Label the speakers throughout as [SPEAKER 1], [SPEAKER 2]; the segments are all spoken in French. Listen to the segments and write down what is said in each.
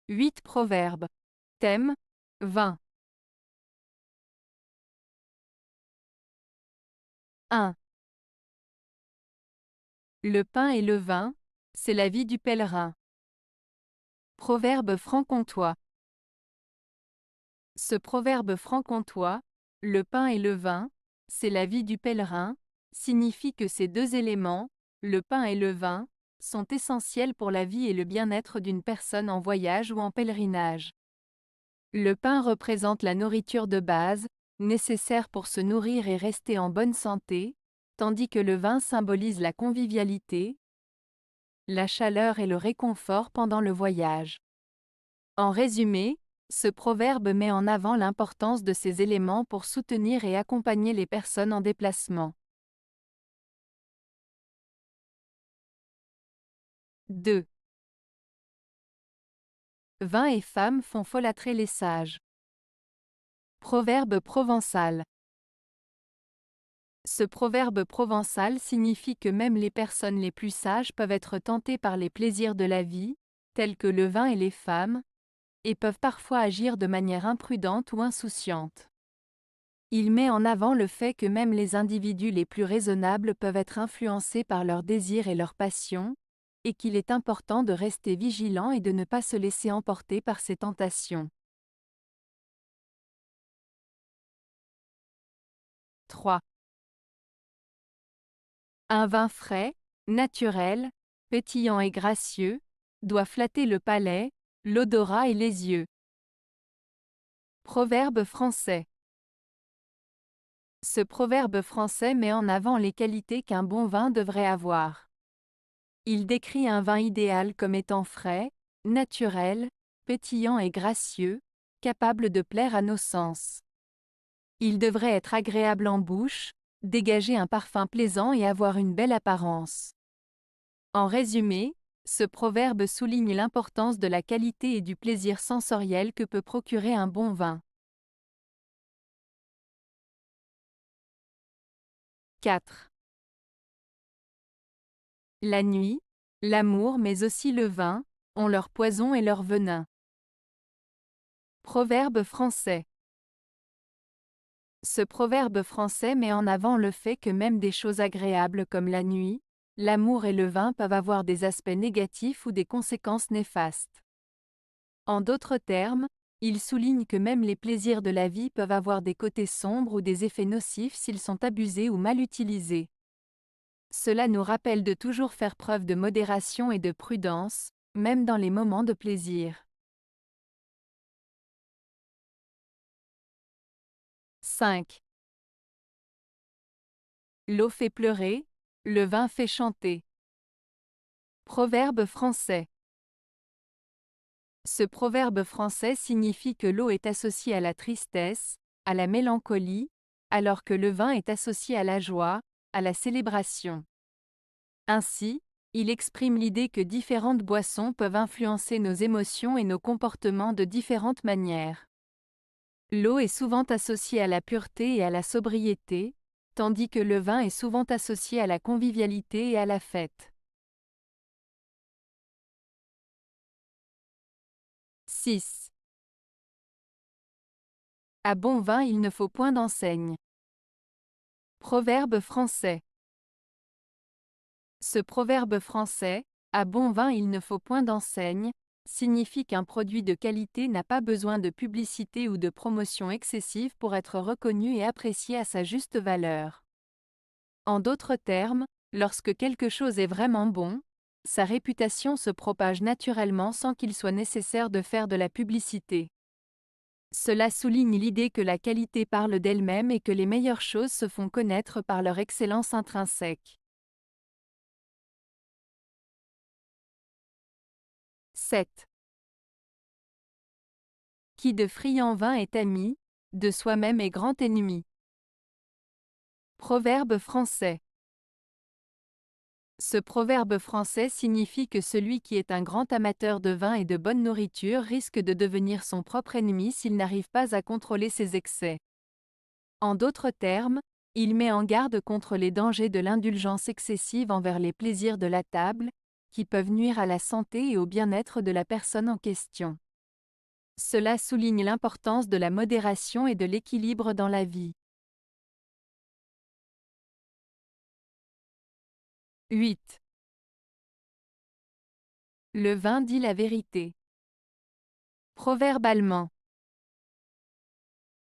[SPEAKER 1] 8 proverbes. Thème, vin. 1. Le pain et le vin, c'est la vie du pèlerin. Proverbe franc-comtois. Ce proverbe franc-comtois, le pain et le vin, c'est la vie du pèlerin, signifie que ces deux éléments, le pain et le vin, sont essentiels pour la vie et le bien-être d'une personne en voyage ou en pèlerinage. Le pain représente la nourriture de base, nécessaire pour se nourrir et rester en bonne santé, tandis que le vin symbolise la convivialité, la chaleur et le réconfort pendant le voyage. En résumé, ce proverbe met en avant l'importance de ces éléments pour soutenir et accompagner les personnes en déplacement. 2. Vin et femme font folâtrer les sages. Proverbe provençal. Ce proverbe provençal signifie que même les personnes les plus sages peuvent être tentées par les plaisirs de la vie, tels que le vin et les femmes, et peuvent parfois agir de manière imprudente ou insouciante. Il met en avant le fait que même les individus les plus raisonnables peuvent être influencés par leurs désirs et leurs passions, et qu'il est important de rester vigilant et de ne pas se laisser emporter par ces tentations. 3. Un vin frais, naturel, pétillant et gracieux, doit flatter le palais, l'odorat et les yeux. Proverbe français. Ce proverbe français met en avant les qualités qu'un bon vin devrait avoir. Il décrit un vin idéal comme étant frais, naturel, pétillant et gracieux, capable de plaire à nos sens. Il devrait être agréable en bouche, dégager un parfum plaisant et avoir une belle apparence. En résumé, ce proverbe souligne l'importance de la qualité et du plaisir sensoriel que peut procurer un bon vin. 4. La nuit, l'amour mais aussi le vin, ont leur poison et leur venin. Proverbe français. Ce proverbe français met en avant le fait que même des choses agréables comme la nuit, l'amour et le vin peuvent avoir des aspects négatifs ou des conséquences néfastes. En d'autres termes, il souligne que même les plaisirs de la vie peuvent avoir des côtés sombres ou des effets nocifs s'ils sont abusés ou mal utilisés. Cela nous rappelle de toujours faire preuve de modération et de prudence, même dans les moments de plaisir. 5. L'eau fait pleurer, le vin fait chanter. Proverbe français. Ce proverbe français signifie que l'eau est associée à la tristesse, à la mélancolie, alors que le vin est associé à la joie, à la célébration. Ainsi, il exprime l'idée que différentes boissons peuvent influencer nos émotions et nos comportements de différentes manières. L'eau est souvent associée à la pureté et à la sobriété, tandis que le vin est souvent associé à la convivialité et à la fête. 6. À bon vin il ne faut point d'enseigne. Proverbe français. Ce proverbe français, à bon vin il ne faut point d'enseigne, signifie qu'un produit de qualité n'a pas besoin de publicité ou de promotion excessive pour être reconnu et apprécié à sa juste valeur. En d'autres termes, lorsque quelque chose est vraiment bon, sa réputation se propage naturellement sans qu'il soit nécessaire de faire de la publicité. Cela souligne l'idée que la qualité parle d'elle-même et que les meilleures choses se font connaître par leur excellence intrinsèque. 7. Qui de friand vin est ami, de soi-même est grand ennemi. Proverbe français. Ce proverbe français signifie que celui qui est un grand amateur de vin et de bonne nourriture risque de devenir son propre ennemi s'il n'arrive pas à contrôler ses excès. En d'autres termes, il met en garde contre les dangers de l'indulgence excessive envers les plaisirs de la table, qui peuvent nuire à la santé et au bien-être de la personne en question. Cela souligne l'importance de la modération et de l'équilibre dans la vie. 8. Le vin dit la vérité. Proverbe allemand.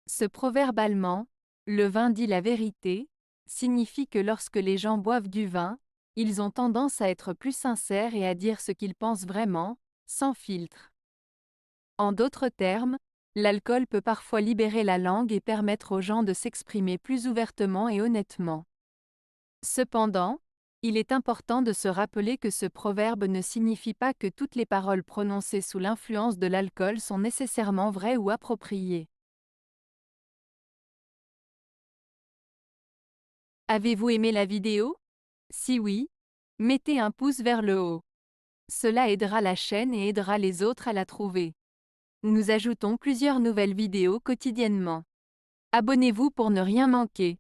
[SPEAKER 1] Ce proverbe allemand, le vin dit la vérité, signifie que lorsque les gens boivent du vin, ils ont tendance à être plus sincères et à dire ce qu'ils pensent vraiment, sans filtre. En d'autres termes, l'alcool peut parfois libérer la langue et permettre aux gens de s'exprimer plus ouvertement et honnêtement. Cependant, il est important de se rappeler que ce proverbe ne signifie pas que toutes les paroles prononcées sous l'influence de l'alcool sont nécessairement vraies ou appropriées. Avez-vous aimé la vidéo? Si oui, mettez un pouce vers le haut. Cela aidera la chaîne et aidera les autres à la trouver. Nous ajoutons plusieurs nouvelles vidéos quotidiennement. Abonnez-vous pour ne rien manquer.